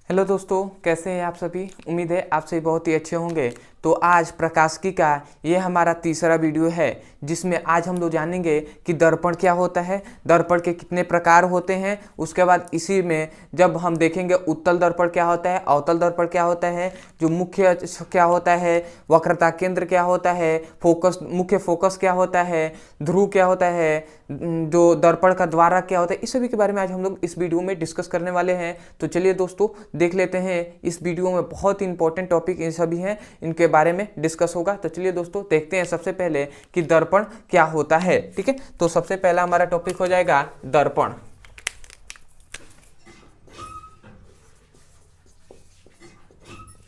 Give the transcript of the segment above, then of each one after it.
Hello दोस्तों, कैसे हैं आप सभी। उम्मीद है आप सभी बहुत ही अच्छे होंगे। तो आज प्रकाशिकी का ये हमारा तीसरा वीडियो है, जिसमें आज हम लोग जानेंगे कि दर्पण क्या होता है, दर्पण के कितने प्रकार होते हैं। उसके बाद इसी में जब हम देखेंगे उत्तल दर्पण क्या होता है, अवतल दर्पण क्या होता है, जो मुख्य क्या होता है, वक्रता केंद्र क्या होता है, फोकस मुख्य फोकस क्या होता है, ध्रुव क्या होता है, जो दर्पण का द्वारा क्या होता है, इस सभी के बारे में आज हम लोग इस वीडियो में डिस्कस करने वाले हैं। तो चलिए दोस्तों देख लेते हैं। इस वीडियो में बहुत ही इंपॉर्टेंट टॉपिक ये सभी हैं, इनके बारे में डिस्कस होगा। तो चलिए दोस्तों देखते हैं सबसे पहले कि दर्पण क्या होता है। ठीक है, तो सबसे पहला हमारा टॉपिक हो जाएगा दर्पण।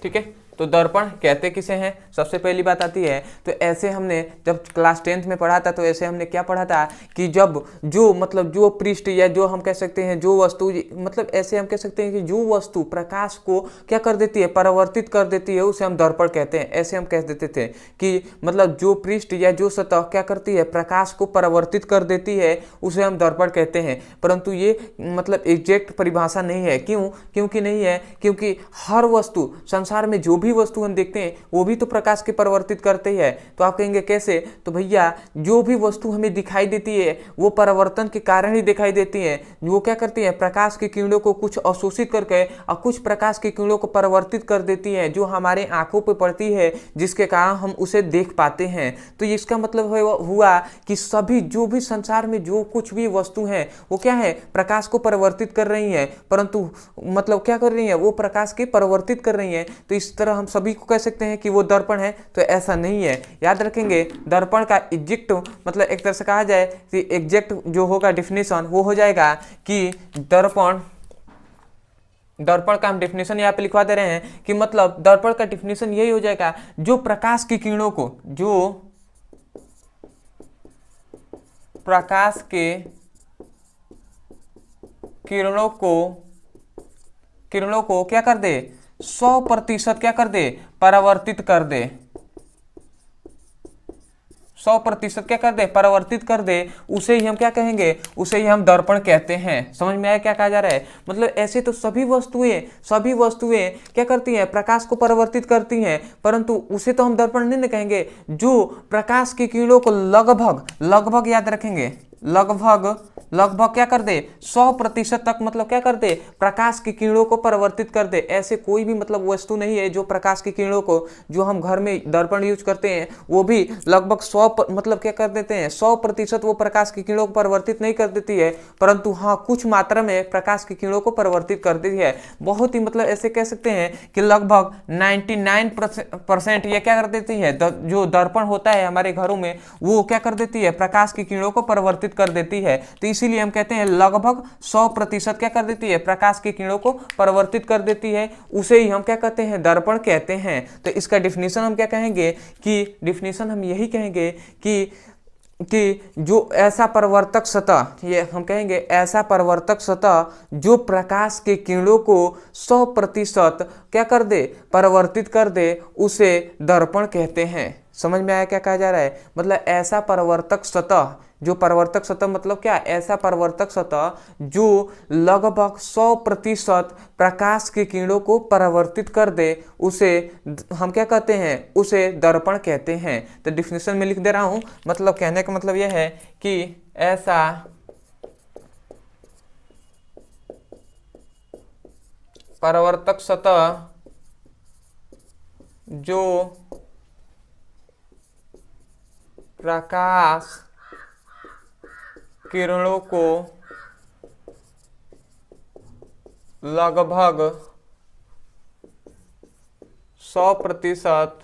ठीक है, तो दर्पण कहते किसे हैं, सबसे पहली बात आती है। तो ऐसे हमने जब क्लास 10th में पढ़ा था, तो ऐसे हमने क्या पढ़ा था कि जब जो पृष्ठ या जो हम कह सकते हैं जो वस्तु, मतलब ऐसे हम कह सकते हैं कि जो वस्तु प्रकाश को क्या कर देती है, परावर्तित कर देती है, उसे हम दर्पण कहते हैं। ऐसे हम कह देते थे कि मतलब जो पृष्ठ या जो सतह क्या करती है, प्रकाश को परावर्तित कर देती है, उसे हम दर्पण कहते हैं। परंतु ये मतलब एग्जैक्ट परिभाषा नहीं है। क्योंकि नहीं है, क्योंकि हर वस्तु, संसार में जो भी वस्तु हम देखते हैं वो भी तो प्रकाश के परावर्तित करते ही है। तो आप कहेंगे कैसे, तो भैया जो भी वस्तु हमें दिखाई देती है वो परावर्तन के कारण ही दिखाई देती है। वो क्या करती है, प्रकाश की किरणों को कुछ अवशोषित करके और कुछ प्रकाश की किरणों को परावर्तित कर देती है, जो हमारे आंखों पर पड़ती है, जिसके कारण हम उसे देख पाते हैं। तो इसका मतलब हुआ कि सभी जो भी संसार में जो कुछ भी वस्तु है वो क्या है, प्रकाश को परावर्तित कर रही है, परंतु मतलब क्या कर रही है, वो प्रकाश के परावर्तित कर रही है। तो इस तरह हम सभी को कह सकते हैं कि वो दर्पण है। तो ऐसा नहीं है, याद रखेंगे। दर्पण का एग्जैक्ट मतलब एक तरह से कहा जाए कि एग्जैक्ट जो होगा डेफिनेशन वो हो जाएगा कि दर्पण का हम डेफिनेशन यहाँ पे लिखवा दे रहे हैं कि मतलब दर्पण का डेफिनेशन यही हो जाएगा, जो प्रकाश की किरणों को, जो प्रकाश के किरणों को क्या कर दे, 100% क्या कर दे, परावर्तित कर दे। 100% क्या कर दे, परावर्तित कर दे, उसे ही हम क्या कहेंगे, उसे ही हम दर्पण कहते हैं। समझ में आया क्या कहा जा रहा है। मतलब ऐसे तो सभी वस्तुएं क्या करती हैं, प्रकाश को परावर्तित करती हैं, परंतु उसे तो हम दर्पण नहीं कहेंगे। जो प्रकाश की किरणों को लगभग याद रखेंगे, लगभग क्या कर दे, 100% तक मतलब क्या कर दे, प्रकाश की किरणों को परावर्तित कर दे। ऐसे कोई भी मतलब वस्तु नहीं है जो प्रकाश की किरणों को, जो हम घर में दर्पण यूज करते हैं, वो भी लगभग 100 मतलब क्या कर देते हैं, 100% वो प्रकाश की किरणों को परिवर्तित नहीं कर देती है, परंतु हाँ कुछ मात्रा में प्रकाश की किरणों को परिवर्तित कर देती है। बहुत ही मतलब ऐसे कह सकते हैं कि लगभग 99% ये क्या कर देती है, जो दर्पण होता है हमारे घरों में, वो क्या कर देती है, प्रकाश की किरणों को परिवर्तित कर देती है। तो इसीलिए हम कहते हैं लगभग 100% क्या कर देती है, प्रकाश की किरणों को परिवर्तित कर देती है। उसे ही हम क्या कहते हैं, दर्पण कहते हैं। तो इसका डिफिनीशन हम क्या कहेंगे, कि डिफिनीशन हम यही कहेंगे कि जो ऐसा परावर्तक सतह, ये हम कहेंगे ऐसा परावर्तक सतह जो प्रकाश के किरणों को 100% क्या कर दे, परावर्तित कर दे, उसे दर्पण कहते हैं। समझ में आया क्या कहा जा रहा है। मतलब ऐसा परावर्तक सतह, जो परावर्तक सतह मतलब क्या, ऐसा परावर्तक सतह जो लगभग 100% प्रकाश की किरणों को परावर्तित कर दे, उसे हम क्या कहते हैं, उसे दर्पण कहते हैं। तो डिफिनेशन में लिख दे रहा हूं, मतलब कहने का मतलब यह है कि ऐसा परावर्तक सतह जो प्रकाश किरणों को लगभग 100%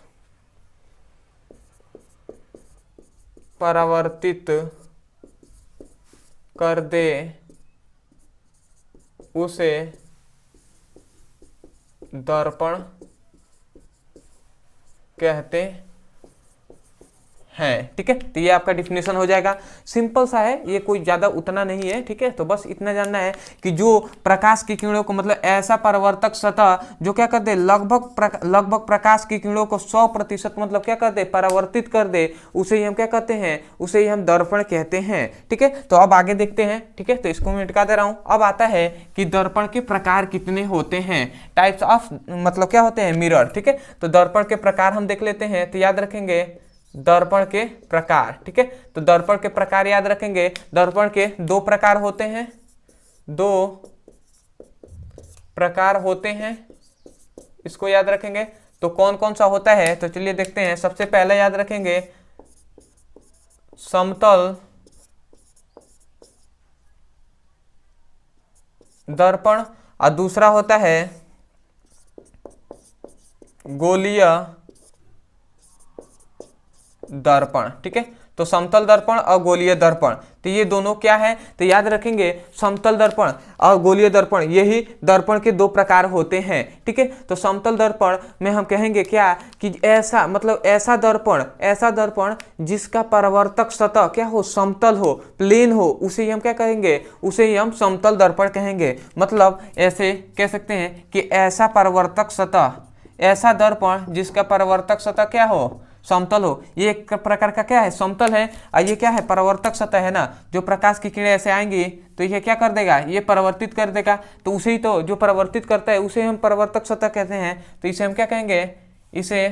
परावर्तित कर दे, उसे दर्पण कहते है। ठीक है, तो ये आपका डिफिनेशन हो जाएगा। सिंपल सा है, ये कोई ज्यादा उतना नहीं है। ठीक है, तो बस इतना जानना है कि जो प्रकाश की किरणों को मतलब ऐसा परावर्तक सतह जो क्या कर दे, लगभग प्रकाश की किरणों को 100% मतलब क्या कर दे, परावर्तित कर दे, उसे ही हम क्या कहते हैं, उसे ही हम दर्पण कहते हैं। ठीक है, तो अब आगे देखते हैं। ठीक है, तो इसको मैं मिटा दे रहा हूं। अब आता है कि दर्पण के प्रकार कितने होते हैं, टाइप्स ऑफ मतलब क्या होते हैं, मिरर। ठीक है, तो दर्पण के प्रकार हम देख लेते हैं। तो याद रखेंगे दर्पण के प्रकार। ठीक है, तो दर्पण के प्रकार याद रखेंगे, दर्पण के 2 प्रकार होते हैं, 2 प्रकार होते हैं, इसको याद रखेंगे। तो कौन कौन सा होता है, तो चलिए देखते हैं। सबसे पहले याद रखेंगे समतल दर्पण, और दूसरा होता है गोलीय दर्पण। ठीक है, तो समतल दर्पण और गोलीय दर्पण, तो ये दोनों क्या है, तो याद रखेंगे समतल दर्पण और गोलीय दर्पण, यही दर्पण के 2 प्रकार होते हैं। ठीक है, तो समतल दर्पण में हम कहेंगे क्या कि ऐसा मतलब ऐसा दर्पण जिसका परावर्तक सतह क्या हो, समतल हो, प्लेन हो, उसे ही हम क्या कहेंगे, उसे ही हम समतल दर्पण कहेंगे। मतलब ऐसे कह सकते हैं कि ऐसा परावर्तक सतह, ऐसा दर्पण जिसका परावर्तक सतह क्या हो, समतल हो। ये एक प्रकार का क्या है, समतल है, और ये क्या है, परावर्तक सतह है ना। जो प्रकाश की किरणें ऐसे आएंगी तो ये क्या कर देगा, ये परावर्तित कर देगा, तो उसे ही तो जो परावर्तित करता है उसे हम परावर्तक सतह कहते हैं। तो इसे हम क्या कहेंगे, इसे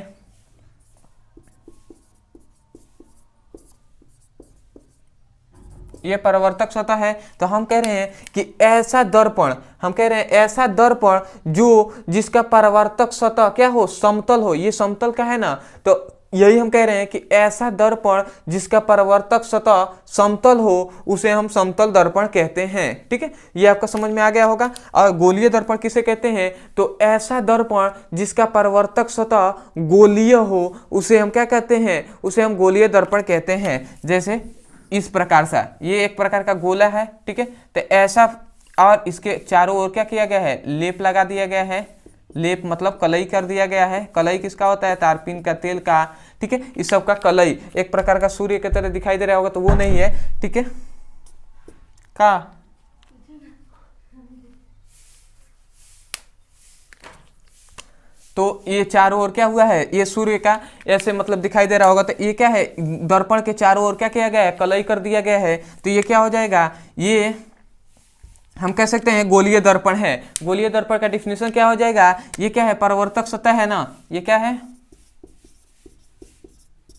ये परावर्तक सतह है। तो हम कह रहे हैं कि ऐसा दर्पण, हम कह रहे हैं ऐसा दर्पण जो जिसका परावर्तक सतह क्या हो, समतल हो, ये समतल का है ना, तो यही हम कह रहे हैं कि ऐसा दर्पण जिसका परावर्तक सतह समतल हो उसे हम समतल दर्पण कहते हैं। ठीक है, ये आपका समझ में आ गया होगा। और गोलीय दर्पण किसे कहते हैं, तो ऐसा दर्पण जिसका परावर्तक सतह गोलीय हो उसे हम क्या कहते हैं, उसे हम गोलीय दर्पण कहते हैं। जैसे इस प्रकार से, ये एक प्रकार का गोला है। ठीक है, तो ऐसा, और इसके चारों ओर क्या किया गया है, लेप लगा दिया गया है। लेप मतलब कलई कर दिया गया है। कलई किसका होता है, तारपीन का, तेल का। ठीक है, इस सब का कलई, एक प्रकार का सूर्य की तरह दिखाई दे रहा होगा, तो वो नहीं है। ठीक है, का तो ये चारों ओर क्या हुआ है, ये सूर्य का ऐसे मतलब दिखाई दे रहा होगा, तो ये क्या है, दर्पण के चारों ओर क्या किया गया है, कलई कर दिया गया है। तो ये क्या हो जाएगा, ये हम कह सकते हैं गोलीय दर्पण है। गोलीय दर्पण का डिफिनेशन क्या हो जाएगा, ये क्या है, परावर्तक सतह है ना, ये क्या है,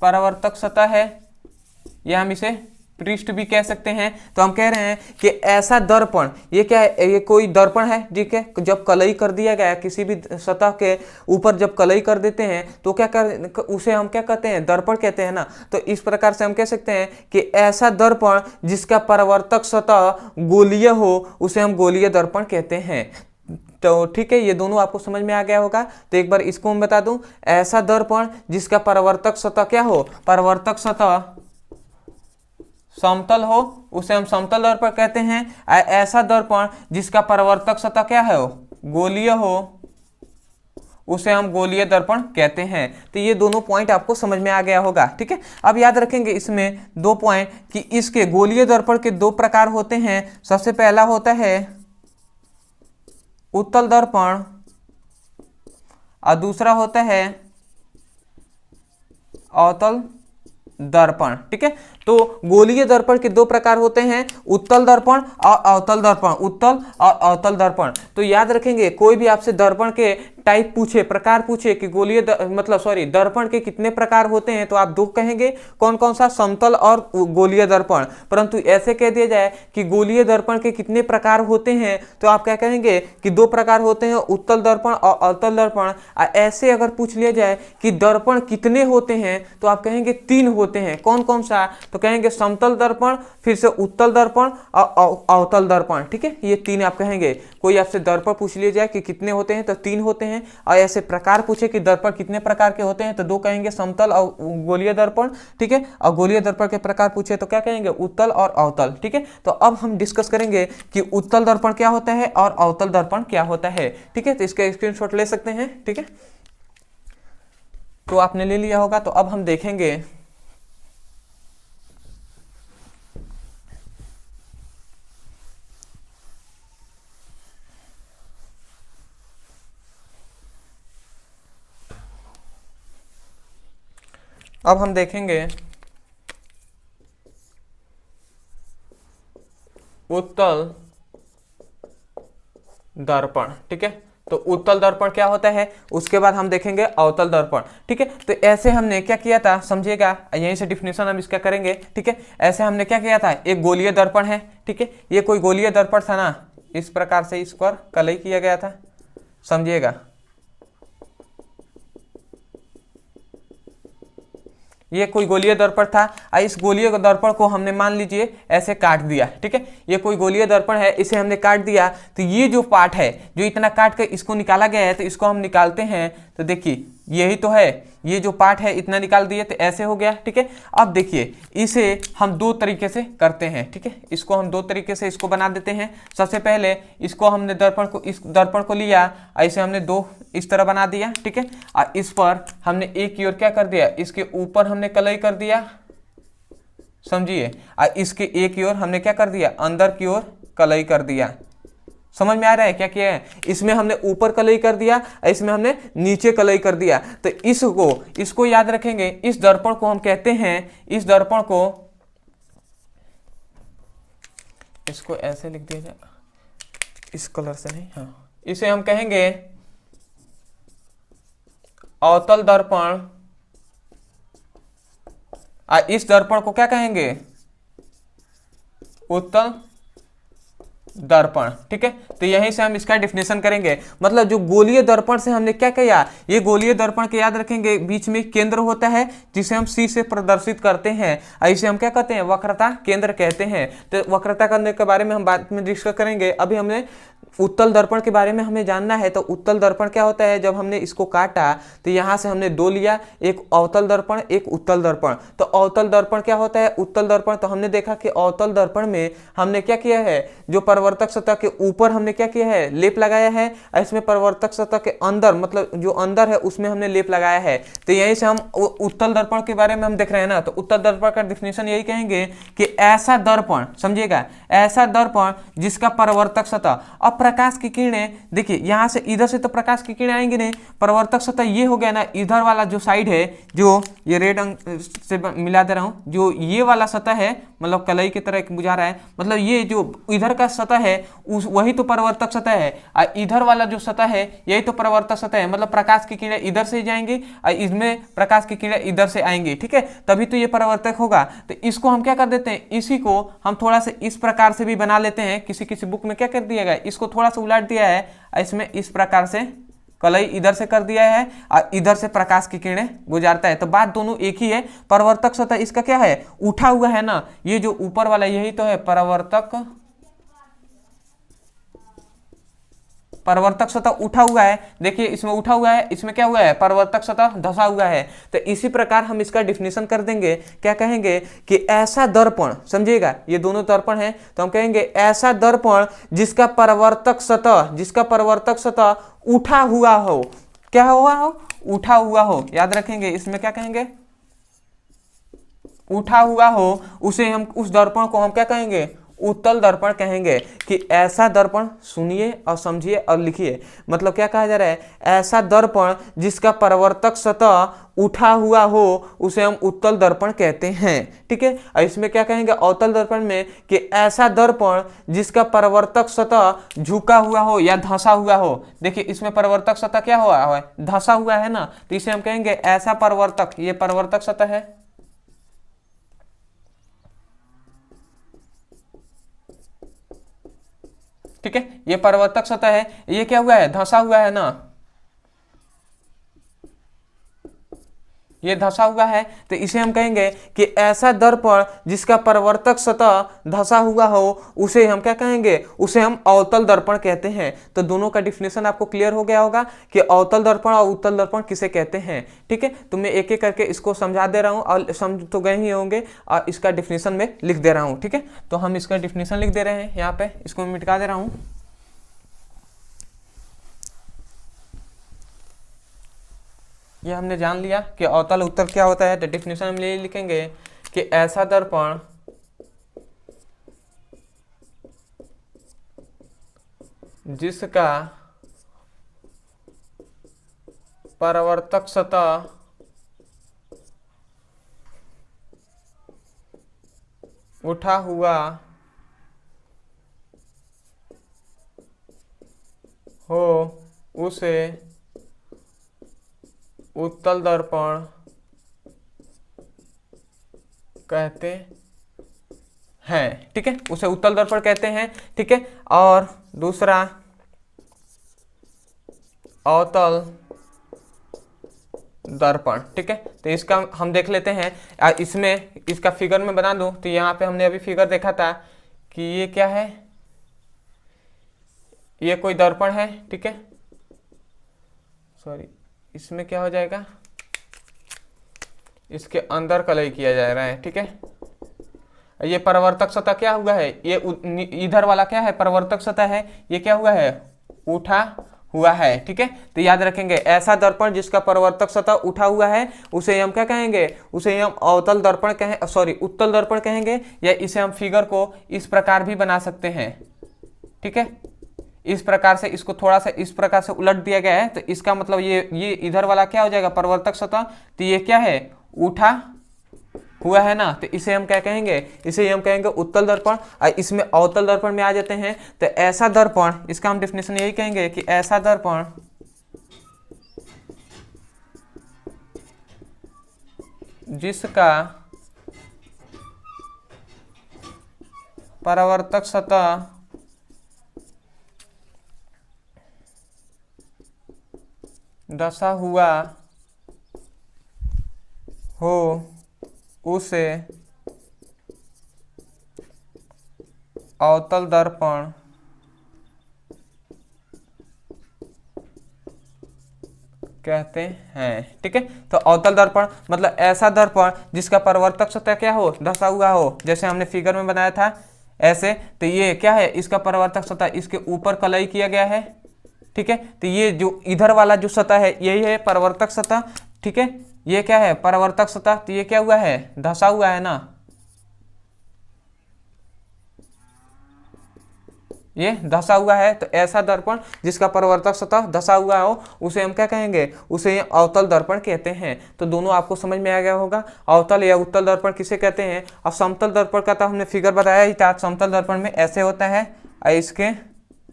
परावर्तक सतह है, या हम इसे पृष्ठ भी कह सकते हैं। तो हम कह रहे हैं कि ऐसा दर्पण, ये क्या है, ये कोई दर्पण है। ठीक है, जब कलई कर दिया गया किसी भी सतह के ऊपर, जब कलई कर देते हैं तो क्या कर, उसे हम क्या कहते हैं, दर्पण कहते हैं ना। तो इस प्रकार से हम कह सकते हैं कि ऐसा दर्पण जिसका परावर्तक सतह गोलीय हो उसे हम गोलीय दर्पण कहते हैं। तो ठीक है, ये दोनों आपको समझ में आ गया होगा। तो एक बार इसको मैं बता दूं, ऐसा दर्पण जिसका परावर्तक सतह क्या हो, परावर्तक सतह समतल हो उसे हम समतल दर्पण कहते हैं। ऐसा दर्पण जिसका परावर्तक सतह क्या है, गोलीय हो, उसे हम गोलीय दर्पण कहते हैं। तो ये दोनों पॉइंट आपको समझ में आ गया होगा। ठीक है, अब याद रखेंगे इसमें 2 पॉइंट कि इसके गोलीय दर्पण के 2 प्रकार होते हैं। सबसे पहला होता है उत्तल दर्पण, और दूसरा होता है अवतल दर्पण। ठीक है, तो गोलीय दर्पण के 2 प्रकार होते हैं, उत्तल दर्पण और अवतल दर्पण, उत्तल और अवतल दर्पण। तो याद रखेंगे, कोई भी आपसे दर्पण के टाइप पूछे, प्रकार पूछे कि दर्पण के कितने प्रकार होते हैं, तो आप 2 कहेंगे, कौन कौन सा, समतल और गोलीय दर्पण। परंतु ऐसे कह दिया जाए कि गोलीय दर्पण के कितने प्रकार होते हैं, तो आप क्या कहेंगे कि 2 प्रकार होते हैं, उत्तल दर्पण और अवतल दर्पण। ऐसे अगर पूछ लिया जाए कि दर्पण कितने होते हैं, तो आप कहेंगे 3 होते हैं। कौन कौन सा, तो कहेंगे समतल दर्पण, फिर से उत्तल दर्पण और अवतल दर्पण। ठीक है, ये 3 आप कहेंगे। कोई आपसे दर्पण पूछ लिया जाए कि कितने होते हैं, तो 3 होते हैं। और ऐसे प्रकार पूछे कि दर्पण कितने प्रकार के होते हैं, तो 2 कहेंगे, समतल और गोलीय दर्पण। ठीक है, और गोलीय दर्पण के प्रकार पूछे तो क्या कहेंगे, उत्तल और अवतल। ठीक है, तो अब हम डिस्कस करेंगे कि उत्तल दर्पण क्या होता है और अवतल दर्पण क्या होता है। ठीक है, तो इसका स्क्रीनशॉट ले सकते हैं। ठीक है, तो आपने ले लिया होगा। तो अब हम देखेंगे अब हम देखेंगे उत्तल दर्पण। ठीक है, तो उत्तल दर्पण क्या होता है, उसके बाद हम देखेंगे अवतल दर्पण। ठीक है, तो ऐसे हमने क्या किया था समझिएगा, यहीं से डिफिनेशन हम इसका करेंगे। ठीक है, ऐसे हमने क्या किया था, एक गोलीय दर्पण है। ठीक है, ये कोई गोलीय दर्पण था ना, इस प्रकार से इस पर कलई किया गया था, समझिएगा। ये कोई गोलीय दर्पण था और इस गोलीय दर्पण को हमने मान लीजिए ऐसे काट दिया। ठीक है, ये कोई गोलीय दर्पण है, इसे हमने काट दिया, तो ये जो पार्ट है जो इतना काट कर इसको निकाला गया है, तो इसको हम निकालते हैं। तो देखिए यही तो है, ये जो पार्ट है इतना निकाल दिए तो ऐसे हो गया। ठीक है, अब देखिए इसे हम दो तरीके से करते हैं। ठीक है, इसको हम दो तरीके से इसको बना देते हैं। सबसे पहले इसको हमने दर्पण को, इस दर्पण को लिया, ऐसे हमने दो इस तरह बना दिया। ठीक है, और इस पर हमने एक की ओर क्या कर दिया, इसके ऊपर हमने कलई कर दिया, समझिए, और इसके एक की ओर हमने क्या कर दिया, अंदर की ओर कलई कर दिया। समझ में आ रहा है क्या किया है, इसमें हमने ऊपर कलई कर दिया, इसमें हमने नीचे कलई कर दिया। तो इसको याद रखेंगे, इस दर्पण को हम कहते हैं, इस दर्पण को, इसको ऐसे लिख दिया जाए, इस कलर से नहीं, हाँ, इसे हम कहेंगे अवतल दर्पण, और इस दर्पण को क्या कहेंगे, उत्तल दर्पण। ठीक है, तो यहीं से हम इसका डिफिनेशन करेंगे। मतलब जो गोलीय दर्पण से हमने क्या किया, ये गोलीय दर्पण के याद रखेंगे, बीच में केंद्र होता है जिसे हम सी से प्रदर्शित करते हैं, इसे हम क्या कहते हैं, वक्रता केंद्र कहते हैं। तो वक्रता करने के बारे में हम बाद में डिस्कस करेंगे। अभी हमने उत्तल दर्पण के बारे में हमें जानना है। तो उत्तल दर्पण क्या होता है, जब हमने इसको काटा तो यहाँ से हमने दो लिया, एक अवतल दर्पण, एक उत्तल दर्पण। तो अवतल दर्पण क्या होता है, उत्तल दर्पण, तो हमने देखा कि अवतल दर्पण में हमने क्या किया है, जो परावर्तक सतह के ऊपर हमने क्या किया है, लेप लगाया है, इसमें परावर्तक सतह के अंदर, मतलब जो अंदर है उसमें हमने लेप लगाया है। तो यहीं से हम उत्तल दर्पण के बारे में हम देख रहे हैं ना। तो उत्तल दर्पण का डिफिनेशन यही कहेंगे कि ऐसा दर्पण, समझिएगा, ऐसा दर्पण जिसका परावर्तक सतह, अब प्रकाश की किरणें, देखिए यहां से इधर से तो प्रकाश की किरणें आएंगी नहीं, परावर्तक सतह ये हो गया ना, इधर वाला जो साइड है, जो ये रेड अंक से मिला दे रहा हूं, जो ये वाला सतह है, मतलब कलई की तरह बुझा रहा है, मतलब ये जो इधर का सतह है उस वही तो परावर्तक सतह है, और इधर वाला जो सतह है यही तो परावर्तक सतह है। मतलब प्रकाश की किरणें इधर से जाएंगी और इसमें प्रकाश की किरणें इधर से आएंगी। ठीक है, तभी तो ये परावर्तक होगा। तो इसको हम क्या कर देते हैं, इसी को हम थोड़ा सा इस प्रकार से भी बना लेते हैं। किसी किसी बुक में क्या कर दिया गया, इसको थोड़ा सा उलट दिया है, इसमें इस प्रकार से कलई इधर से कर दिया है और इधर से प्रकाश की किरणें गुजारता है। तो बात दोनों एक ही है। परावर्तक सतह इसका क्या है, उठा हुआ है ना, ये जो ऊपर वाला यही तो है परावर्तक, परावर्तक सतह उठा हुआ है। देखिए इसमें उठा हुआ है, इसमें क्या हुआ है, परावर्तक सतह धंसा हुआ है। तो इसी प्रकार हम इसका डिफिनेशन कर देंगे, क्या कहेंगे कि ऐसा दर्पण, समझिएगा ये दोनों दर्पण हैं, तो हम कहेंगे ऐसा दर्पण जिसका परावर्तक सतह उठा हुआ हो, क्या हुआ हो, उठा हुआ हो, याद रखेंगे। इसमें क्या कहेंगे, उठा हुआ हो, उसे हम, उस दर्पण को हम क्या कहेंगे, उत्तल दर्पण कहेंगे। कि ऐसा दर्पण, सुनिए और समझिए और लिखिए, मतलब क्या कहा जा रहा है, ऐसा दर्पण जिसका परावर्तक सतह उठा हुआ हो उसे हम उत्तल दर्पण कहते हैं। ठीक है, और इसमें क्या कहेंगे अवतल दर्पण में, कि ऐसा दर्पण जिसका परावर्तक सतह झुका हुआ हो या धंसा हुआ हो। देखिए इसमें परावर्तक सतह क्या हुआ है, धंसा हुआ है ना, तो इसे हम कहेंगे ऐसा परावर्तक, ये परावर्तक सतह है, ठीक है, ये परावर्तक सतह है, ये क्या हुआ है, धंसा हुआ है ना, ये धंसा हुआ है। तो इसे हम कहेंगे कि ऐसा दर्पण जिसका परावर्तक सतह धंसा हुआ हो उसे हम क्या कहेंगे, उसे हम अवतल दर्पण कहते हैं। तो दोनों का डिफिनेशन आपको क्लियर हो गया होगा कि अवतल दर्पण और उत्तल दर्पण किसे कहते हैं। ठीक है, तो मैं एक एक करके इसको समझा दे रहा हूँ, और समझ तो गए ही होंगे, और इसका डिफिनेशन में लिख दे रहा हूँ। ठीक है, तो हम इसका डिफिनेशन लिख दे रहे हैं यहाँ पे, इसको मैं मिटा दे रहा हूँ। ये हमने जान लिया कि अवतल उत्तल क्या होता है। तो डिफिनेशन हम ये लिखेंगे कि ऐसा दर्पण जिसका परावर्तक सतह उठा हुआ हो उसे उत्तल दर्पण कहते हैं। ठीक है, उसे उत्तल दर्पण कहते हैं। ठीक है, और दूसरा अवतल दर्पण। ठीक है, तो इसका हम देख लेते हैं। इसमें इसका फिगर में बना दूं तो यहाँ पे हमने अभी फिगर देखा था कि ये क्या है, ये कोई दर्पण है। ठीक है, सॉरी, इसमें क्या हो जाएगा, इसके अंदर कलई किया जा रहा है। ठीक है, ये परावर्तक सतह क्या हुआ है, ये इधर वाला क्या है, परावर्तक सतह है, ये क्या हुआ है, उठा हुआ है। ठीक है, तो याद रखेंगे ऐसा दर्पण जिसका परावर्तक सतह उठा हुआ है उसे हम क्या कहेंगे, उसे हम अवतल दर्पण कहें, सॉरी उत्तल दर्पण कहेंगे, या इसे हम फिगर को इस प्रकार भी बना सकते हैं। ठीक है, इस प्रकार से इसको थोड़ा सा इस प्रकार से उलट दिया गया है, तो इसका मतलब ये इधर वाला क्या हो जाएगा, परावर्तक सतह, तो ये क्या है, उठा हुआ है ना, तो इसे हम क्या कहेंगे, इसे हम कहेंगे उत्तल दर्पण। और इसमें अवतल दर्पण में आ जाते हैं, तो ऐसा दर्पण, इसका हम डेफिनेशन यही कहेंगे कि ऐसा दर्पण जिसका परावर्तक सतह दशा हुआ हो उसे अवतल दर्पण कहते हैं। ठीक है, तो अवतल दर्पण मतलब ऐसा दर्पण जिसका परावर्तक सतह क्या हो, धंसा हुआ हो, जैसे हमने फिगर में बनाया था ऐसे। तो ये क्या है, इसका परावर्तक सतह इसके ऊपर कलई किया गया है। ठीक है, तो ये जो इधर वाला जो सतह है यही है परावर्तक सतह। ठीक है, ये क्या है, परावर्तक सतह, तो ये क्या हुआ है, धंसा हुआ है ना, ये धंसा हुआ है। तो ऐसा दर्पण जिसका परावर्तक सतह धंसा हुआ हो उसे हम क्या कहेंगे, उसे अवतल दर्पण कहते हैं। तो दोनों आपको समझ में आ गया होगा, अवतल या उत्तल दर्पण किसे कहते हैं। अब समतल दर्पण का तो हमने फिगर बताया ही था, समतल दर्पण में ऐसे होता है, इसके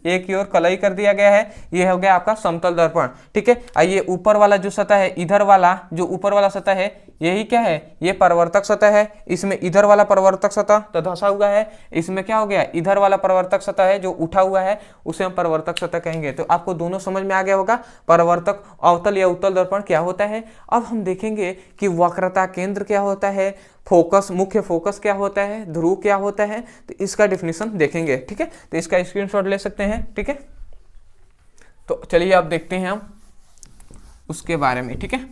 एक की ओर कलई कर दिया गया है, ये हो गया आपका समतल दर्पण। ठीक है, आइए ऊपर वाला जो सतह है, इधर वाला जो ऊपर वाला सतह है यही क्या है, ये परावर्तक सतह है। इसमें इधर वाला परावर्तक सतह तो धंसा हुआ है, इसमें क्या हो गया, इधर वाला परावर्तक सतह है जो उठा हुआ है, उसे हम परावर्तक सतह कहेंगे। तो आपको दोनों समझ में आ गया होगा परावर्तक, अवतल या उत्तल दर्पण क्या होता है। अब हम देखेंगे कि वक्रता केंद्र क्या होता है, फोकस, मुख्य फोकस क्या होता है, ध्रुव क्या होता है, तो इसका डिफिनीशन देखेंगे। ठीक है, तो इसका स्क्रीनशॉट ले सकते हैं। ठीक है, तो चलिए अब देखते हैं हम उसके बारे में। ठीक है,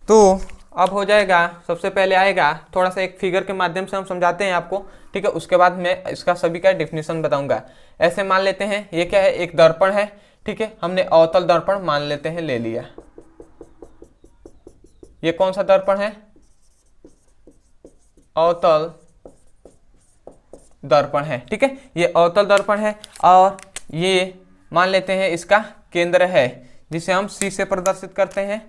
तो अब हो जाएगा, सबसे पहले आएगा थोड़ा सा एक फिगर के माध्यम से हम समझाते हैं आपको। ठीक है, उसके बाद मैं इसका सभी का डिफिनीशन बताऊंगा। ऐसे मान लेते हैं ये क्या है, एक दर्पण है। ठीक है, हमने अवतल दर्पण मान लेते हैं, ले लिया। ये कौन सा दर्पण है, अवतल दर्पण है। ठीक है, ये अवतल दर्पण है, और ये मान लेते हैं इसका केंद्र है जिसे हम सी से प्रदर्शित करते हैं,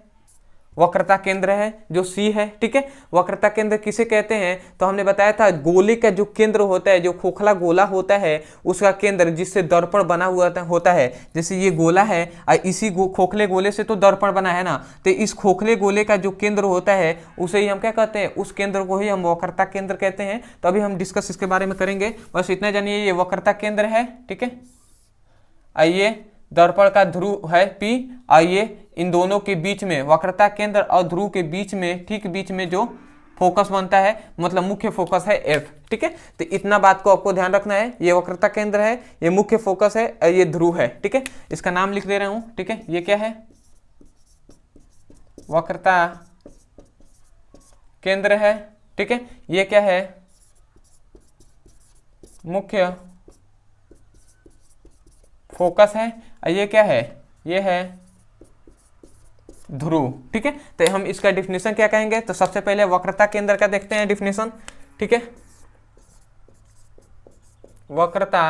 वक्रता केंद्र है जो सी है। ठीक है, वक्रता केंद्र किसे कहते हैं, तो हमने बताया था गोले का जो केंद्र होता है, जो खोखला गोला होता है उसका केंद्र जिससे दर्पण बना हुआ होता है, जैसे ये गोला है और इसी खोखले गोले से तो दर्पण बना है ना, तो इस खोखले गोले का जो केंद्र होता है उसे ही हम क्या कहते हैं, उस केंद्र को ही हम वक्रता केंद्र कहते हैं। तो अभी हम डिस्कस इसके बारे में करेंगे, बस इतना जानिए ये वक्रता केंद्र है। ठीक है, आइए दर्पण का ध्रुव है P, आइए इन दोनों के बीच में, वक्रता केंद्र और ध्रुव के बीच में, ठीक बीच में जो फोकस बनता है, मतलब मुख्य फोकस है F। ठीक है, तो इतना बात को आपको ध्यान रखना है, ये वक्रता केंद्र है, ये मुख्य फोकस है और ये ध्रुव है। ठीक है, इसका नाम लिख दे रहा हूं। ठीक है, ये क्या है, वक्रता केंद्र है। ठीक है, ये क्या है, मुख्य फोकस है, और ये क्या है, ये है ध्रुव। ठीक है, तो हम इसका डिफिनेशन क्या कहेंगे, तो सबसे पहले वक्रता केंद्र का देखते हैं डिफिनेशन। ठीक है, वक्रता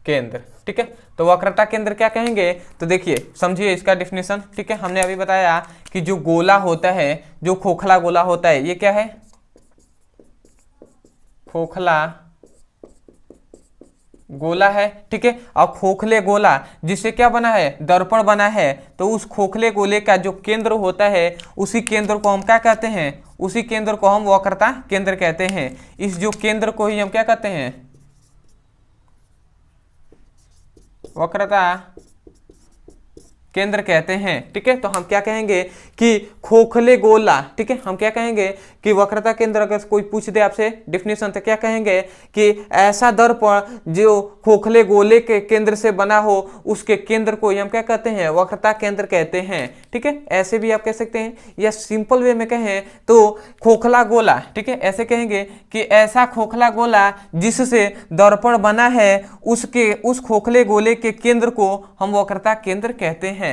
केंद्र। ठीक है, तो वक्रता केंद्र क्या कहेंगे, तो देखिए समझिए इसका डिफिनेशन। ठीक है, हमने अभी बताया कि जो गोला होता है, जो खोखला गोला होता है, ये क्या है, खोखला गोला है। ठीक है, और खोखले गोला जिससे क्या बना है, दर्पण बना है, तो उस खोखले गोले का जो केंद्र होता है, उसी केंद्र को हम क्या कहते हैं, उसी केंद्र को हम वक्रता केंद्र कहते हैं। इस जो केंद्र को ही हम क्या कहते हैं, वक्रता केंद्र कहते हैं। ठीक है, तो हम क्या कहेंगे कि खोखले गोला, ठीक है, हम क्या कहेंगे कि वक्रता केंद्र, अगर कोई पूछ दे आपसे डिफिनेशन, तो क्या कहेंगे कि ऐसा दर्पण जो खोखले गोले के केंद्र से बना हो, उसके केंद्र को हम क्या कहते हैं, वक्रता केंद्र कहते हैं। ठीक है, ऐसे भी आप कह सकते हैं, या सिंपल वे में कहें तो खोखला गोला। ठीक है, ऐसे कहेंगे कि ऐसा खोखला गोला जिससे दर्पण बना है, उसके उस खोखले गोले के केंद्र को हम वक्रता केंद्र कहते हैं।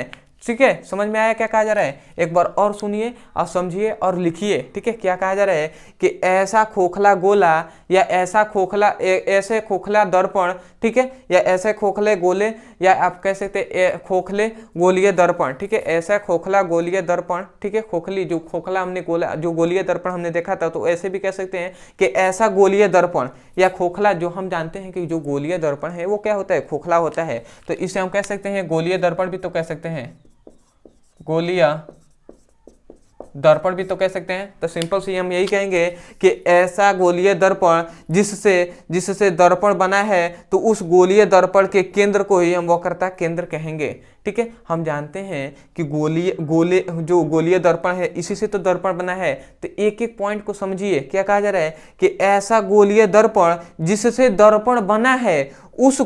ठीक है, समझ में आया क्या कहा जा रहा है, एक बार और सुनिए और समझिए और लिखिए। ठीक है, क्या कहा जा रहा है कि ऐसा खोखला गोला या ऐसा खोखला ऐसे खोखला दर्पण, ठीक है, या ऐसे खोखले गोले, या आप कह सकते हैं खोखले गोलीय दर्पण। ठीक है, ऐसा खोखला गोलीय दर्पण, ठीक है, खोखली जो खोखला हमने गोला जो गोलीय दर्पण हमने देखा था, तो ऐसे भी कह सकते हैं कि ऐसा गोलीय दर्पण या खोखला, जो हम जानते हैं कि जो गोलीय दर्पण है वो क्या होता है, खोखला होता है, तो इसे हम कह सकते हैं गोलीय दर्पण भी तो कह सकते हैं, गोलीय दर्पण भी तो कह सकते हैं। तो सिंपल सी हम यही कहेंगे कि ऐसा गोलीय दर्पण जिससे दर्पण बना है, तो उस गोलीय दर्पण के केंद्र को ही हम वक्रता केंद्र कहेंगे। ठीक है, हम जानते हैं कि जो गोलीय दर्पण है, इसी से तो दर्पण बना है। तो एक एक पॉइंट को समझिए, क्या कहा जा रहा है कि ऐसा गोलीय दर्पण जिससे दर्पण बना है, उस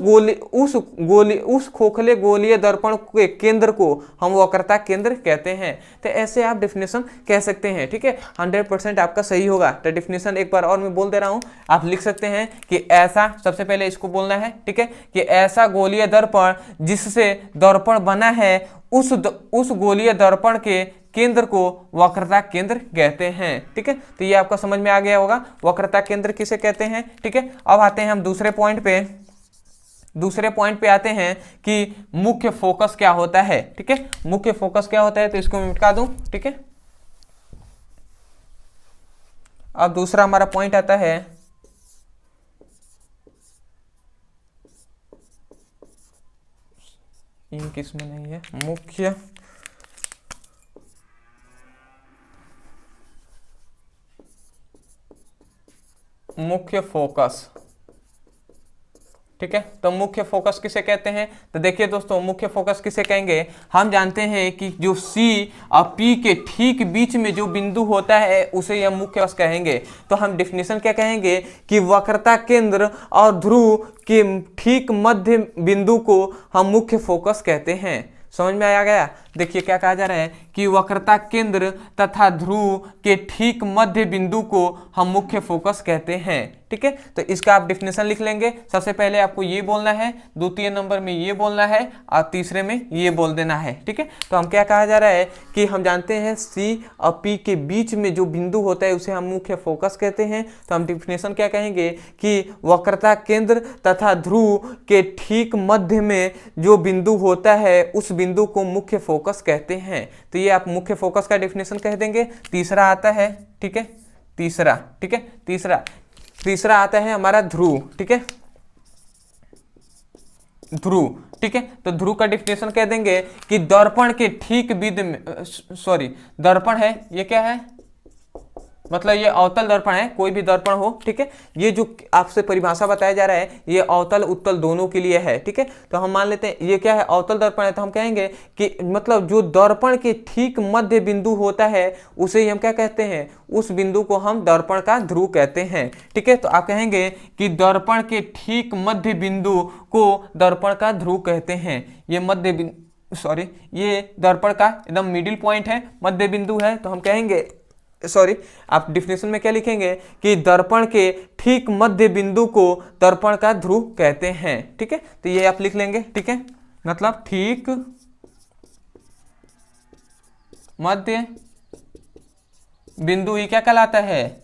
खोखले गोलीय दर्पण के केंद्र को हम वक्रता केंद्र कहते हैं। तो ऐसे आप डिफिनेशन कह सकते हैं। ठीक है, 100% आपका सही होगा। तो डिफिनेशन एक बार और मैं बोल दे रहा हूं, आप लिख सकते हैं कि ऐसा, सबसे पहले इसको बोलना है, ठीक है, कि ऐसा गोलीय दर्पण जिससे दर्पण बना है, उस गोलीय दर्पण के केंद्र को वक्रता केंद्र कहते हैं। ठीक है, तो ये आपका समझ में आ गया होगा वक्रता केंद्र किसे कहते हैं। ठीक है, अब आते हैं हम दूसरे पॉइंट पे आते हैं कि मुख्य फोकस क्या होता है। ठीक है, मुख्य फोकस क्या होता है, तो इसको मैं मिटा दूं। ठीक है, अब दूसरा हमारा पॉइंट आता है किसमें नहीं है, मुख्य फोकस। ठीक है, तो मुख्य फोकस किसे कहते हैं, तो देखिए दोस्तों, मुख्य फोकस किसे कहेंगे, हम जानते हैं कि जो C और P के ठीक बीच में जो बिंदु होता है, उसे हम मुख्य फोकस कहेंगे। तो हम डिफिनेशन क्या कहेंगे कि वक्रता केंद्र और ध्रुव के ठीक मध्य बिंदु को हम मुख्य फोकस कहते हैं। समझ में आ गया। देखिए क्या कहा जा रहा है कि वक्रता केंद्र तथा ध्रुव के ठीक मध्य बिंदु को हम मुख्य फोकस कहते हैं। ठीक है, तो इसका आप डिफिनेशन लिख लेंगे। सबसे पहले आपको ये बोलना है, द्वितीय नंबर में ये बोलना है, और तीसरे में ये बोल देना है। ठीक है, तो हम क्या कहा जा रहा है कि हम जानते हैं C और P के बीच में जो बिंदु होता है उसे हम मुख्य फोकस कहते हैं। तो हम डिफिनेशन क्या कहेंगे कि वक्रता केंद्र तथा ध्रुव के ठीक मध्य में जो बिंदु होता है, उस बिंदु को मुख्य फोकस कहते हैं। तो ये आप मुख्य फोकस का डिफिनेशन कह देंगे। तीसरा आता है, ठीक है, तीसरा आता है हमारा ध्रुव। ठीक है, ध्रुव। ठीक है, तो ध्रुव का डिफिनेशन कह देंगे कि दर्पण के ठीक बीच में, दर्पण है, ये क्या है, मतलब ये अवतल दर्पण है, कोई भी दर्पण हो। ठीक है, ये जो आपसे परिभाषा बताया जा रहा है, ये अवतल उत्तल दोनों के लिए है। ठीक है, तो हम मान लेते हैं ये क्या है, अवतल दर्पण है, तो हम कहेंगे कि मतलब जो दर्पण के ठीक मध्य बिंदु होता है, उसे ही हम क्या कहते हैं, उस बिंदु को हम दर्पण का ध्रुव कहते हैं। ठीक है, तो आप कहेंगे कि दर्पण के ठीक मध्य बिंदु को दर्पण का ध्रुव कहते हैं। ये ये दर्पण का एकदम मिडिल पॉइंट है, मध्य बिंदु है। तो हम कहेंगे, आप डिफिनेशन में क्या लिखेंगे कि दर्पण के ठीक मध्य बिंदु को दर्पण का ध्रुव कहते हैं। ठीक है, तो ये आप लिख लेंगे। ठीक है, मतलब ठीक मध्य बिंदु ये क्या कहलाता है,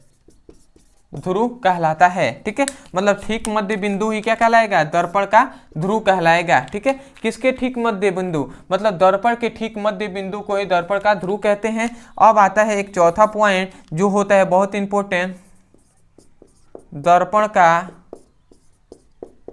ध्रुव कहलाता है। ठीक है, मतलब ठीक मध्य बिंदु ही क्या कहलाएगा, दर्पण का ध्रुव कहलाएगा। ठीक है, किसके ठीक मध्य बिंदु, मतलब दर्पण के ठीक मध्य बिंदु को ही दर्पण का ध्रुव कहते हैं। अब आता है एक चौथा पॉइंट जो होता है बहुत इंपॉर्टेंट, दर्पण का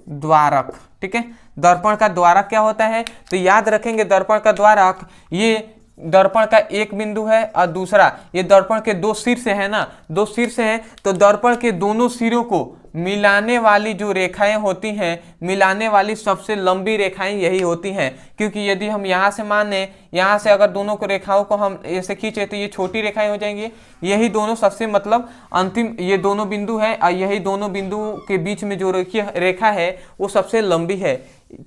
द्वारक। ठीक है, दर्पण का द्वारक क्या होता है, तो याद रखेंगे दर्पण का द्वारक, ये दर्पण का एक बिंदु है और दूसरा ये दर्पण के दो शीर्ष है ना, दो शीर्ष हैं, तो दर्पण के दोनों सिरों को मिलाने वाली जो रेखाएं होती हैं, मिलाने वाली सबसे लंबी रेखाएं यही होती हैं। क्योंकि यदि हम यहाँ से माने, यहाँ से अगर दोनों को रेखाओं को हम ऐसे खींचे तो ये छोटी रेखाएं हो जाएंगी, यही दोनों सबसे मतलब अंतिम ये दोनों बिंदु है और यही दोनों बिंदु के बीच में जो रेखा है वो सबसे लंबी है।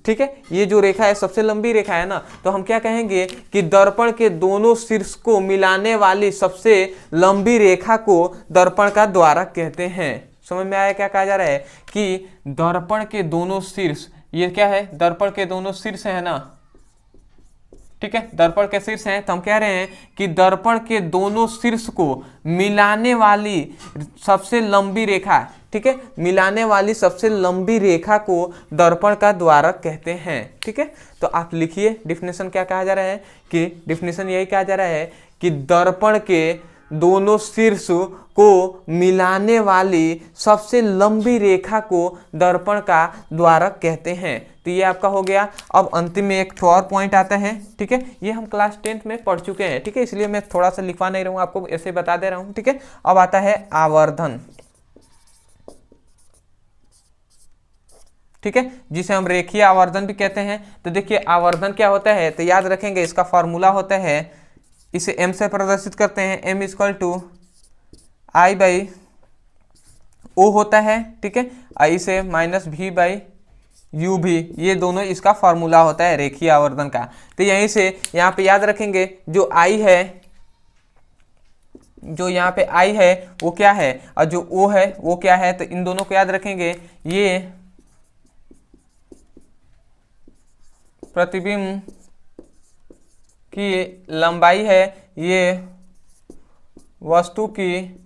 ठीक है, ये जो रेखा है सबसे लंबी रेखा है ना, तो हम क्या कहेंगे कि दर्पण के दोनों शीर्ष को मिलाने वाली सबसे लंबी रेखा को दर्पण का द्वारक कहते हैं। समझ में आया क्या कहा जा रहा है कि दर्पण के दोनों शीर्ष, ये क्या है, दर्पण के दोनों शीर्ष है ना। ठीक है, दर्पण के शीर्ष हैं, तो हम कह रहे हैं कि दर्पण के दोनों शीर्ष को मिलाने वाली सबसे लंबी रेखा, ठीक है, मिलाने वाली सबसे लंबी रेखा को दर्पण का द्वारक कहते हैं। ठीक है, तो आप लिखिए डिफिनेशन क्या कहा जा रहा है, कि डिफिनेशन यही कहा जा रहा है कि दर्पण के दोनों शीर्ष को मिलाने वाली सबसे लंबी रेखा को दर्पण का द्वारक कहते हैं। तो ये आपका हो गया। अब अंतिम में एक और पॉइंट आता है। ठीक है, ये हम क्लास 10th में पढ़ चुके हैं। ठीक है, इसलिए मैं थोड़ा सा लिखवा नहीं रहा हूँ, आपको ऐसे बता दे रहा हूँ। ठीक है, अब आता है आवर्धन। ठीक है, जिसे हम रेखीय आवर्धन भी कहते हैं। तो देखिए आवर्धन क्या होता है, तो याद रखेंगे इसका फॉर्मूला होता है, इसे m से प्रदर्शित करते हैं, m equal to I by O होता है। ठीक है, आई से माइनस भी बाई यू भी, ये दोनों इसका फॉर्मूला होता है रेखीय आवर्धन का। तो यहीं से यहाँ पे याद रखेंगे जो आई है, जो यहाँ पे आई है वो क्या है और जो ओ है वो क्या है, तो इन दोनों को याद रखेंगे। ये प्रतिबिंब की लंबाई है, ये वस्तु की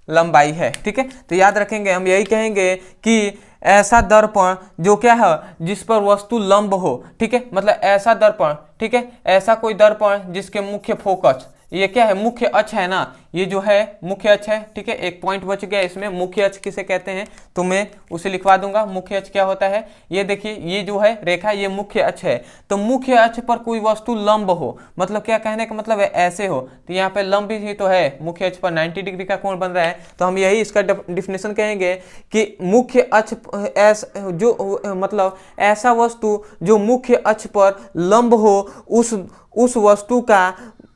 लंबाई है। ठीक है, तो याद रखेंगे हम यही कहेंगे कि ऐसा दर्पण जो क्या है, जिस पर वस्तु लंब हो। ठीक है, मतलब ऐसा दर्पण, ठीक है, ऐसा कोई दर्पण जिसके मुख्य फोकस, ये क्या है, मुख्य अक्ष है ना, ये जो है मुख्य अक्ष है। ठीक है, एक पॉइंट बच गया इसमें, मुख्य अक्ष किसे कहते हैं, तो मैं उसे लिखवा दूंगा। मुख्य अक्ष क्या होता है, ये देखिए ये जो है रेखा, ये मुख्य अक्ष है। तो मुख्य अक्ष पर कोई वस्तु लंब हो, मतलब क्या कहने का मतलब है, ऐसे हो, तो यहाँ पे लंब ही तो है, मुख्य अक्ष पर 90 डिग्री का कोण बन रहा है। तो हम यही इसका डिफिनेशन कहेंगे कि मुख्य अक्ष जो मतलब ऐसा वस्तु जो मुख्य अक्ष पर लंब हो,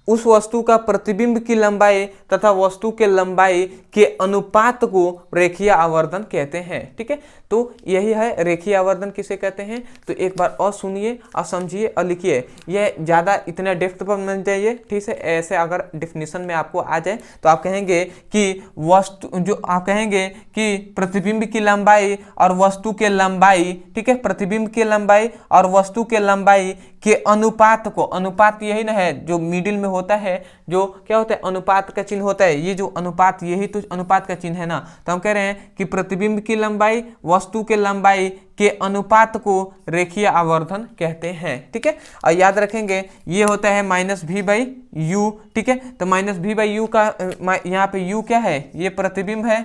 उस वस्तु का प्रतिबिंब की लंबाई तथा वस्तु के लंबाई के अनुपात को रेखीय आवर्धन कहते हैं। ठीक है, तो यही है रेखीय आवर्धन किसे कहते हैं। तो एक बार और सुनिए और समझिए और लिखिए, यह ज़्यादा इतना डेप्थ पर नहीं जाइए। ठीक है, ऐसे अगर डिफिनेशन में आपको आ जाए तो आप कहेंगे कि वस्तु, जो आप कहेंगे कि प्रतिबिंब की लंबाई और वस्तु के लंबाई, ठीक है, प्रतिबिंब की लंबाई और वस्तु के लंबाई के अनुपात को, अनुपात यही ना है जो मिडिल में होता है, जो क्या होता है, अनुपात का चिन्ह होता है, ये जो अनुपात, यही तो अनुपात का चिन्ह है ना। तो हम कह रहे हैं कि प्रतिबिंब की लंबाई वस्तु के लंबाई के अनुपात को रेखीय आवर्धन कहते हैं। ठीक है, और याद रखेंगे ये होता है माइनस भी बाई यू। ठीक है, तो माइनस भी बाई यू का यहाँ पे यू क्या है, ये प्रतिबिंब है,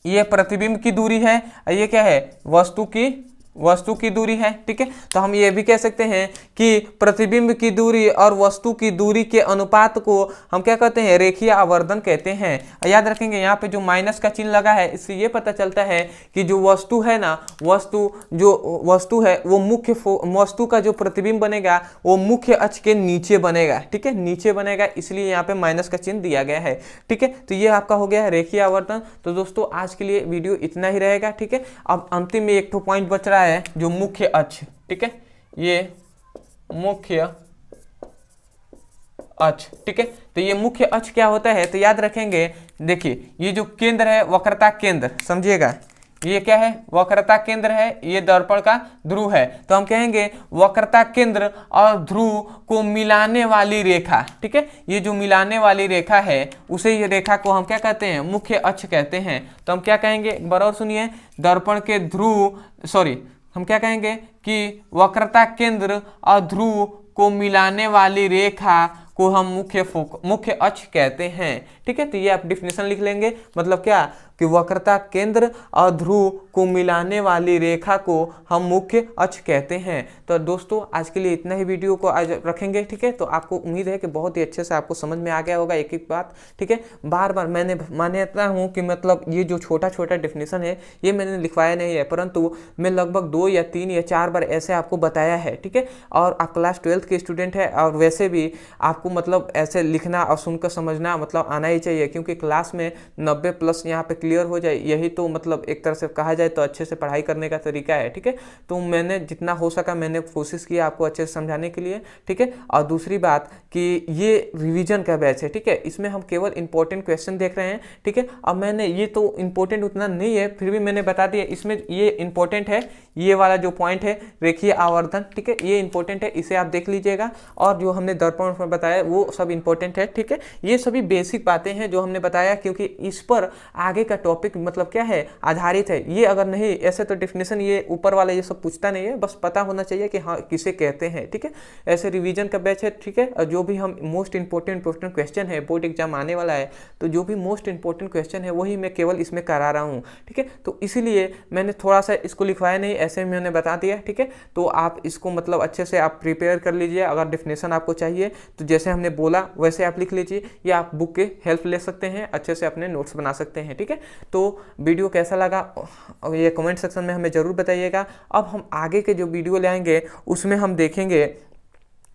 ये प्रतिबिंब की दूरी है, और ये क्या है, वस्तु की दूरी है। ठीक है, तो हम ये भी कह सकते हैं कि प्रतिबिंब की दूरी और वस्तु की दूरी के अनुपात को हम क्या कहते हैं, रेखीय आवर्धन कहते हैं। याद रखेंगे यहाँ पे जो माइनस का चिन्ह लगा है, इससे ये पता चलता है कि जो वस्तु है ना, वस्तु है वो मुख्य वस्तु का जो प्रतिबिंब बनेगा वो मुख्य अक्ष के नीचे बनेगा। ठीक है, नीचे बनेगा, इसलिए यहाँ पे माइनस का चिन्ह दिया गया है। ठीक है, तो ये आपका हो गया रेखीय आवर्धन। तो दोस्तों आज के लिए वीडियो इतना ही रहेगा। ठीक है, अब अंतिम में एक तो पॉइंट बच रहा है जो मुख्य अक्ष। ठीक है, ये मुख्य अक्ष। ठीक है, तो ये मुख्य अक्ष क्या होता है, तो याद रखेंगे, देखिए ये जो केंद्र है, वक्रता केंद्र, समझिएगा, ये क्या है, वक्रता केंद्र है, ये दर्पण का ध्रुव है। तो हम कहेंगे वक्रता केंद्र और ध्रुव को मिलाने वाली रेखा, ठीक है, ये जो मिलाने वाली रेखा है उसे, ये रेखा को हम क्या कहते हैं, मुख्य अक्ष कहते हैं। तो हम क्या कहेंगे, एक बार और सुनिए, दर्पण के ध्रुव, सॉरी, हम क्या कहेंगे कि वक्रता केंद्र और ध्रुव को मिलाने वाली रेखा को हम मुख्य अक्ष कहते हैं, ठीक है। तो ये आप डिफिनेशन लिख लेंगे, मतलब क्या कि वक्रता केंद्र और ध्रुव को मिलाने वाली रेखा को हम मुख्य अक्ष कहते हैं। तो दोस्तों आज के लिए इतना ही वीडियो को आज रखेंगे, ठीक है। तो आपको उम्मीद है कि बहुत ही अच्छे से आपको समझ में आ गया होगा एक एक बात, ठीक है। बार बार मैंने मानता हूँ कि मतलब ये जो छोटा छोटा डिफिनेशन है ये मैंने लिखवाया नहीं है, परंतु मैं लगभग 2 या 3 या 4 बार ऐसे आपको बताया है, ठीक है। और आप क्लास 12 के स्टूडेंट है और वैसे भी आपको मतलब ऐसे लिखना और सुनकर समझना मतलब आना ही चाहिए, क्योंकि क्लास में 90+ यहाँ पे क्लियर हो जाए, यही तो मतलब एक तरह से कहा जाए तो अच्छे से पढ़ाई करने का तरीका है, ठीक है। तो मैंने जितना हो सका मैंने कोशिश की आपको अच्छे से समझाने के लिए, ठीक है। और दूसरी बात कि ये रिवीजन का बैच है, ठीक है, इसमें हम केवल इंपॉर्टेंट क्वेश्चन देख रहे हैं, ठीक है। अब मैंने ये तो इंपॉर्टेंट उतना नहीं है, फिर भी मैंने बता दिया इसमें ये इंपॉर्टेंट है, ये वाला जो पॉइंट है रेखीय आवर्धन, ठीक है, ये इंपॉर्टेंट है, इसे आप देख लीजिएगा। और जो हमने दर्पण में बताया वो सब इंपॉर्टेंट है, ठीक है। ये सभी बेसिक बातें हैं जो हमने बताया, क्योंकि इस पर आगे का टॉपिक मतलब क्या है, आधारित है। ये अगर नहीं ऐसे तो डेफिनेशन ये ऊपर वाला ये सब पूछता नहीं है, बस पता होना चाहिए कि हाँ किसे कहते हैं, ठीक है। ऐसे रिवीजन का बैच है, ठीक है। और जो भी हम मोस्ट इंपॉर्टेंट क्वेश्चन है, बोर्ड एग्जाम आने वाला है, तो जो भी मोस्ट इंपॉर्टेंट क्वेश्चन है वही मैं केवल इसमें करा रहा हूँ, ठीक है। तो इसीलिए मैंने थोड़ा सा इसको लिखवाया नहीं, ऐसे मैंने बता दिया, ठीक है। तो आप इसको मतलब अच्छे से आप प्रिपेयर कर लीजिए। अगर डेफिनेशन आपको चाहिए तो जैसे हमने बोला वैसे आप लिख लीजिए, या आप बुक के हेल्प ले सकते हैं, अच्छे से अपने नोट्स बना सकते हैं, ठीक है। तो वीडियो कैसा लगा ये कमेंट सेक्शन में हमें ज़रूर बताइएगा। अब हम आगे के जो वीडियो लाएंगे उसमें हम देखेंगे,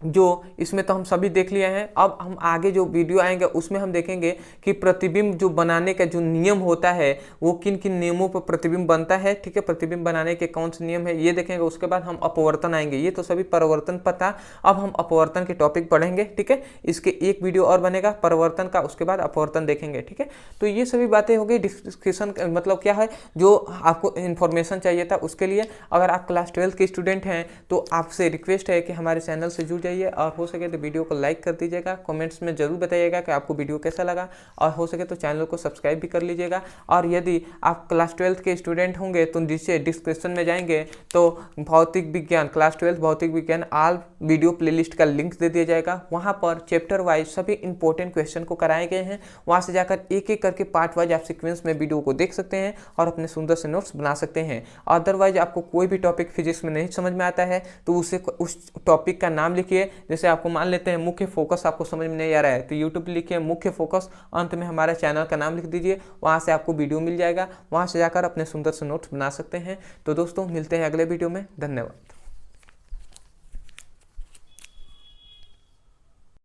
जो इसमें तो हम सभी देख लिए हैं, अब हम आगे जो वीडियो आएंगे उसमें हम देखेंगे कि प्रतिबिंब जो बनाने का जो नियम होता है वो किन किन नियमों पर प्रतिबिंब बनता है, ठीक है। प्रतिबिंब बनाने के कौन से नियम है ये देखेंगे। उसके बाद हम अपवर्तन आएंगे, ये तो सभी परावर्तन पता, अब हम अपवर्तन के टॉपिक पढ़ेंगे, ठीक है। इसके एक वीडियो और बनेगा परावर्तन का, उसके बाद अपवर्तन देखेंगे, ठीक है। तो ये सभी बातें हो गई डिस्कशन, मतलब क्या है जो आपको इन्फॉर्मेशन चाहिए था उसके लिए। अगर आप क्लास 12 के स्टूडेंट हैं तो आपसे रिक्वेस्ट है कि हमारे चैनल से जुड़, और हो सके तो वीडियो को लाइक कर दीजिएगा, कमेंट्स में जरूर बताइएगा कि आपको वीडियो कैसा लगा, और हो सके तो चैनल को सब्सक्राइब भी कर लीजिएगा। और यदि आप क्लास 12 के स्टूडेंट होंगे तो नीचे डिस्क्रिप्शन में जाएंगे तो भौतिक विज्ञान, क्लास 12 भौतिक विज्ञान ऑल वीडियो प्लेलिस्ट का लिंक दे दिया जाएगा। वहाँ पर चैप्टर वाइज सभी इंपॉर्टेंट क्वेश्चन को कराए गए हैं, वहाँ से जाकर एक एक करके पार्ट वाइज आप सीक्वेंस में वीडियो को देख सकते हैं और अपने सुंदर से नोट्स बना सकते हैं। अदरवाइज आपको कोई भी टॉपिक फिजिक्स में नहीं समझ में आता है तो उस टॉपिक का नाम लिखिए। जैसे आपको मान लेते हैं मुख्य फोकस आपको समझ में नहीं आ रहा है तो यूट्यूब पे लिखिए मुख्य फोकस, अंत में हमारे चैनल का नाम लिख दीजिए, वहाँ से आपको वीडियो मिल जाएगा, वहाँ से जाकर अपने सुंदर से नोट्स बना सकते हैं। तो दोस्तों मिलते हैं अगले वीडियो में, धन्यवाद।